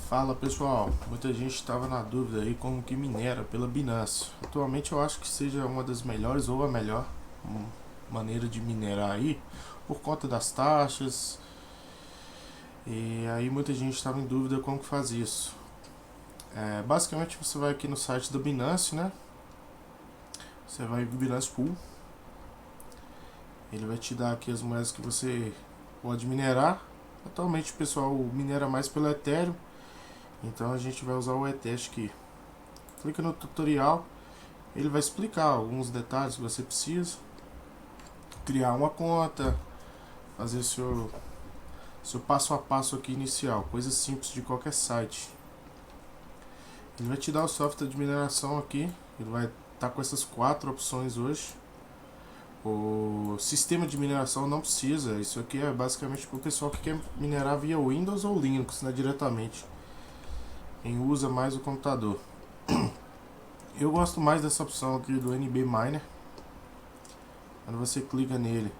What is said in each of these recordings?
Fala pessoal, muita gente estava na dúvida aí como que minera pela Binance. Atualmente eu acho que seja uma das melhores ou a melhor maneira de minerar aí, por conta das taxas. E aí muita gente estava em dúvida como que faz isso. Basicamente você vai aqui no site da Binance, né? Você vai em Binance Pool. Ele vai te dar aqui as moedas que você pode minerar. Atualmente o pessoal minera mais pelo Ethereum, então a gente vai usar o Ethereum aqui. Clica no tutorial, ele vai explicar alguns detalhes que você precisa. Criar uma conta, fazer seu passo a passo aqui inicial, coisa simples de qualquer site. Ele vai te dar o software de mineração aqui, ele vai estar com essas 4 opções hoje. O sistema de mineração não precisa, isso aqui é basicamente para o pessoal que quer minerar via Windows ou Linux, né, diretamente. Quem usa mais o computador. Eu gosto mais dessa opção aqui do NB Miner. Quando você clica nele,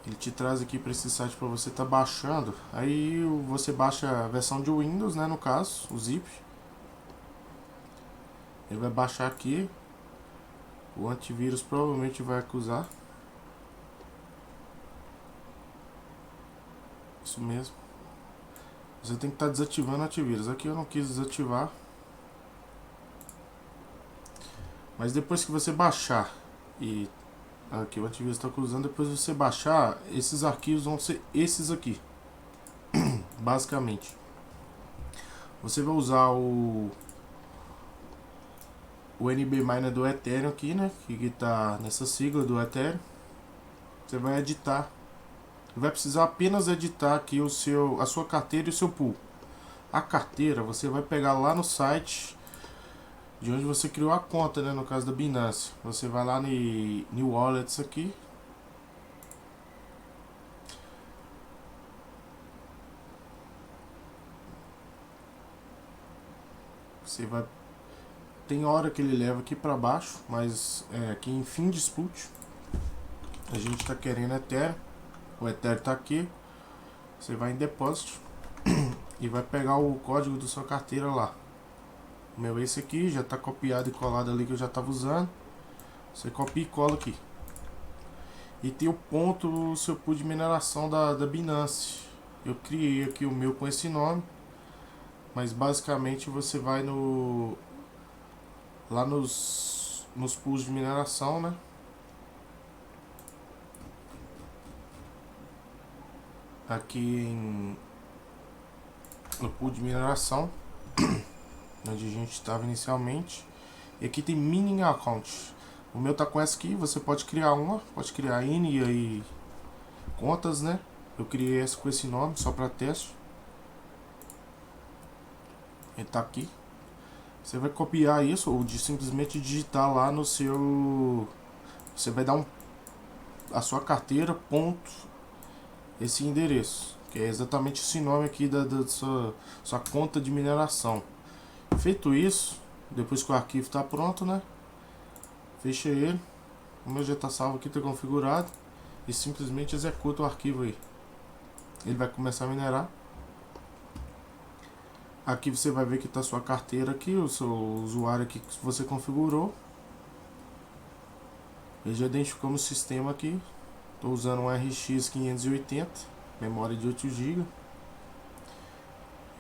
ele te traz aqui para esse site para você estar baixando. Aí você baixa a versão de Windows, né, no caso, o zip. Ele vai baixar aqui. O antivírus provavelmente vai acusar. Isso mesmo. Você tem que estar desativando o antivírus. Aqui eu não quis desativar. Mas depois que você baixar e aqui o antivírus está acusando, depois de você baixar, esses arquivos vão ser esses aqui. Basicamente. Você vai usar o NB Miner do Ethereum aqui, né? Que está nessa sigla do Ethereum. Você vai editar. Vai precisar apenas editar aqui a sua carteira e o seu pool. A carteira você vai pegar lá no site de onde você criou a conta, né? No caso da Binance. Você vai lá no New Wallets aqui. Você vai... Tem hora que ele leva aqui para baixo, mas aqui em fim dispute. A gente está querendo Ethereum. O Ethereum está aqui. Você vai em Deposit e vai pegar o código da sua carteira lá. O meu esse aqui já está copiado e colado ali que eu já estava usando. Você copia e cola aqui. E tem o ponto, o seu pool de mineração da Binance. Eu criei aqui o meu com esse nome. Mas basicamente você vai lá nos pools de mineração, né? Aqui no pool de mineração, onde a gente estava inicialmente. E aqui tem mining account. O meu tá com essa aqui, você pode criar uma, pode criar N e aí contas, né? Eu criei essa com esse nome, só para teste. Ele tá aqui. Você vai copiar isso ou simplesmente digitar lá no seu... Você vai dar a sua carteira, ponto, esse endereço, que é exatamente esse nome aqui da sua conta de mineração. Feito isso, depois que o arquivo está pronto, né? Fecha ele. O meu já está salvo aqui, está configurado. E simplesmente executa o arquivo aí. Ele vai começar a minerar. Aqui você vai ver que está sua carteira aqui, o seu usuário aqui que você configurou. Ele já identificou no sistema aqui. Estou usando um RX 580, memória de 8 GB.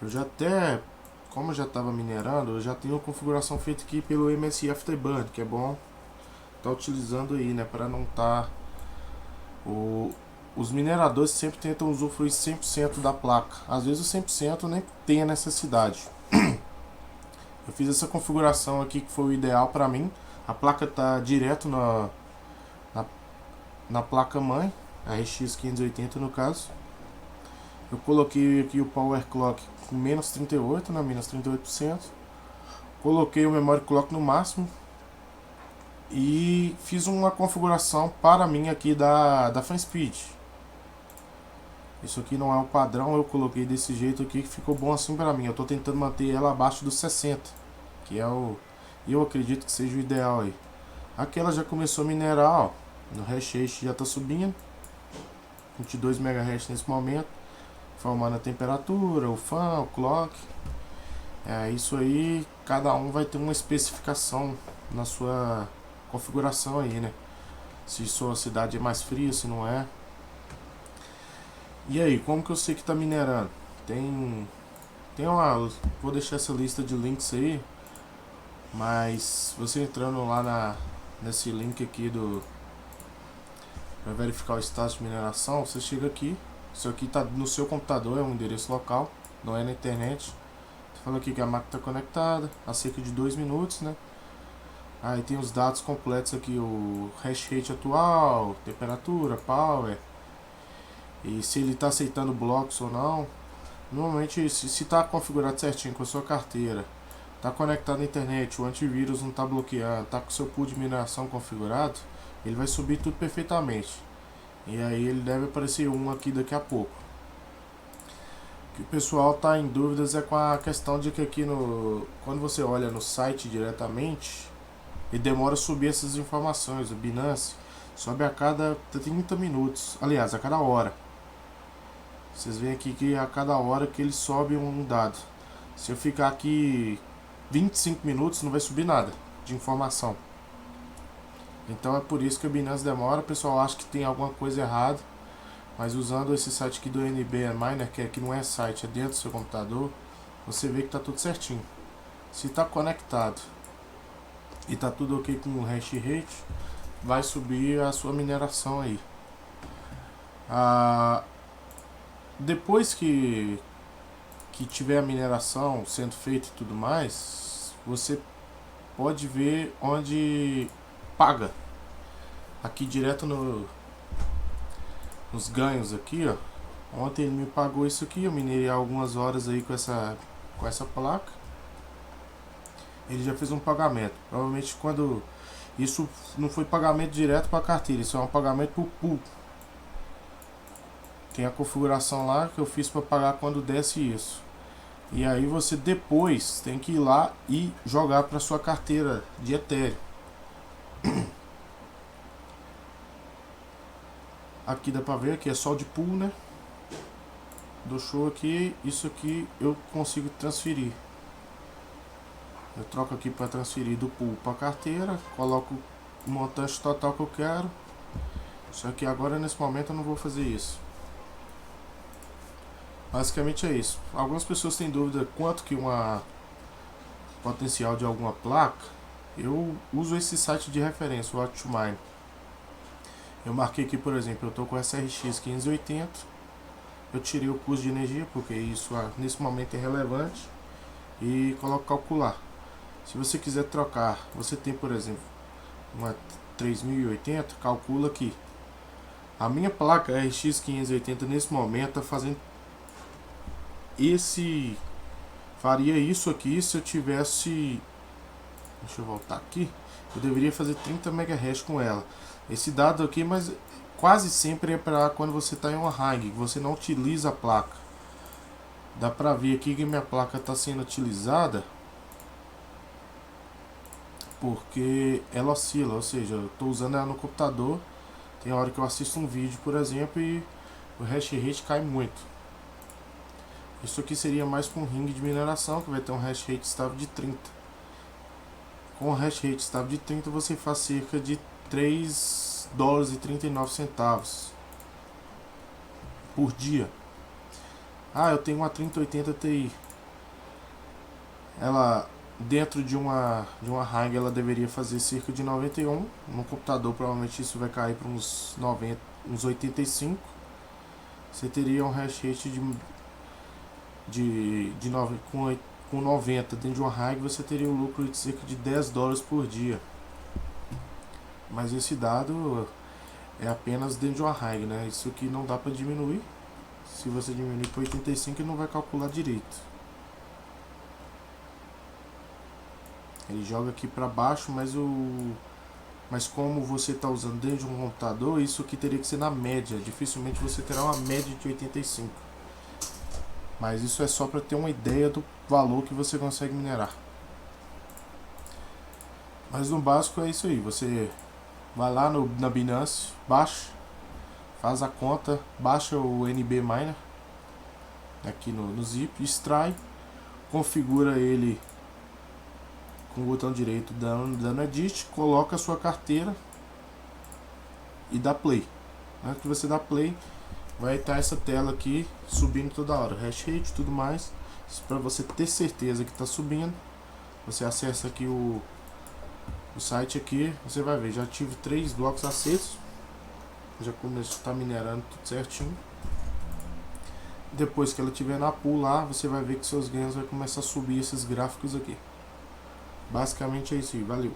Eu já até, como eu já estava minerando, eu já tenho a configuração feita aqui pelo MSI Afterburn, que é bom tá utilizando aí, né, para não tá os mineradores sempre tentam usufruir 100% da placa. Às vezes o 100% nem tem a necessidade. Eu fiz essa configuração aqui que foi o ideal para mim. A placa tá direto na placa mãe, a RX 580 no caso. Eu coloquei aqui o Power Clock com menos 38, né, menos 38%. Coloquei o Memory Clock no máximo. E fiz uma configuração para mim aqui da FanSpeed. Isso aqui não é o padrão, eu coloquei desse jeito aqui que ficou bom assim para mim. Eu estou tentando manter ela abaixo dos 60, que é eu acredito que seja o ideal aí. Aqui ela já começou a minerar, ó, no hash rate já está subindo, 22 MHz nesse momento. informando a temperatura, o fan, o clock. Isso aí, cada um vai ter uma especificação na sua configuração aí, né? Se sua cidade é mais fria, se não é. E aí, como que eu sei que está minerando? Tem uma... Vou deixar essa lista de links aí, mas você entrando lá nesse link aqui para verificar o status de mineração, você chega aqui. Isso aqui está no seu computador, é um endereço local, não é na internet. Você fala aqui que a máquina está conectada há cerca de 2 minutos, né? Aí tem os dados completos aqui, o hash rate atual, temperatura, power, e se ele está aceitando blocos ou não. Normalmente, se está configurado certinho com a sua carteira, está conectado à internet, o antivírus não está bloqueando, está com o seu pool de mineração configurado, ele vai subir tudo perfeitamente. E aí ele deve aparecer um aqui daqui a pouco. O que o pessoal está em dúvidas é com a questão de que aqui quando você olha no site diretamente, ele demora a subir essas informações. O Binance sobe a cada 30 minutos, aliás, a cada hora. Vocês veem aqui que a cada hora que ele sobe um dado. Se eu ficar aqui 25 minutos, não vai subir nada de informação. Então é por isso que o Binance demora. O pessoal acha que tem alguma coisa errada, mas usando esse site aqui do NB Miner, que aqui não é site, é dentro do seu computador, você vê que está tudo certinho. Se está conectado e está tudo ok com o hash rate, vai subir a sua mineração aí. Depois que tiver a mineração sendo feita e tudo mais, você pode ver onde paga. Aqui direto nos ganhos aqui, ó. Ontem ele me pagou isso aqui, eu minerei algumas horas aí com essa placa. Ele já fez um pagamento. Provavelmente quando isso não foi pagamento direto para a carteira, isso é um pagamento por pool. Tem a configuração lá que eu fiz para pagar quando desce isso. E aí você depois tem que ir lá e jogar para sua carteira de Ethereum. Aqui dá para ver que é só de pool, né? Do show aqui, isso aqui eu consigo transferir. Eu troco aqui para transferir do pool para carteira, coloco o montante total que eu quero. Só que agora nesse momento eu não vou fazer isso. Basicamente é isso. Algumas pessoas têm dúvida quanto que uma potencial de alguma placa. Eu uso esse site de referência, o Hot2Mine. Eu marquei aqui, por exemplo, eu estou com essa RX 580. Eu tirei o custo de energia, porque isso nesse momento é relevante. E coloco calcular. Se você quiser trocar, você tem, por exemplo, uma 3080, calcula aqui. A minha placa RX 580 nesse momento está fazendo faria isso aqui se eu tivesse, deixa eu voltar aqui, eu deveria fazer 30 MHz com ela. Esse dado aqui, mas quase sempre é para quando você está em uma hang, você não utiliza a placa. Dá pra ver aqui que minha placa está sendo utilizada porque ela oscila, ou seja, eu estou usando ela no computador. Tem hora que eu assisto um vídeo, por exemplo, e o hash rate cai muito. Isso aqui seria mais com um ring de mineração, que vai ter um hash rate estável de 30. Com o hash rate estável de 30, você faz cerca de 3 dólares e 39 centavos por dia. Eu tenho uma 3080 Ti. Ela, dentro de uma hang, ela deveria fazer cerca de 91. No computador, provavelmente isso vai cair para uns 90, uns 85. Você teria um hash rate com 90 dentro de uma hang, você teria um lucro de cerca de 10 dólares por dia. Mas esse dado é apenas dentro de uma hang, né? Isso aqui não dá para diminuir. Se você diminuir para 85, ele não vai calcular direito. Ele joga aqui para baixo, mas como você está usando dentro de um computador, isso aqui teria que ser na média. Dificilmente você terá uma média de 85. Mas isso é só para ter uma ideia do valor que você consegue minerar. Mas no básico é isso aí. Você vai lá na Binance, baixa, faz a conta, baixa o NB Miner. aqui no zip, extrai, configura ele com o botão direito dando edit, coloca a sua carteira e dá play. Na hora que você dá play, vai estar essa tela aqui subindo toda hora, hash rate e tudo mais. Para você ter certeza que está subindo, você acessa aqui o site aqui, você vai ver, já tive 3 blocos acessos, já começou a estar minerando tudo certinho. Depois que ela estiver na pool lá, você vai ver que seus ganhos vai começar a subir esses gráficos aqui. Basicamente é isso aí, valeu.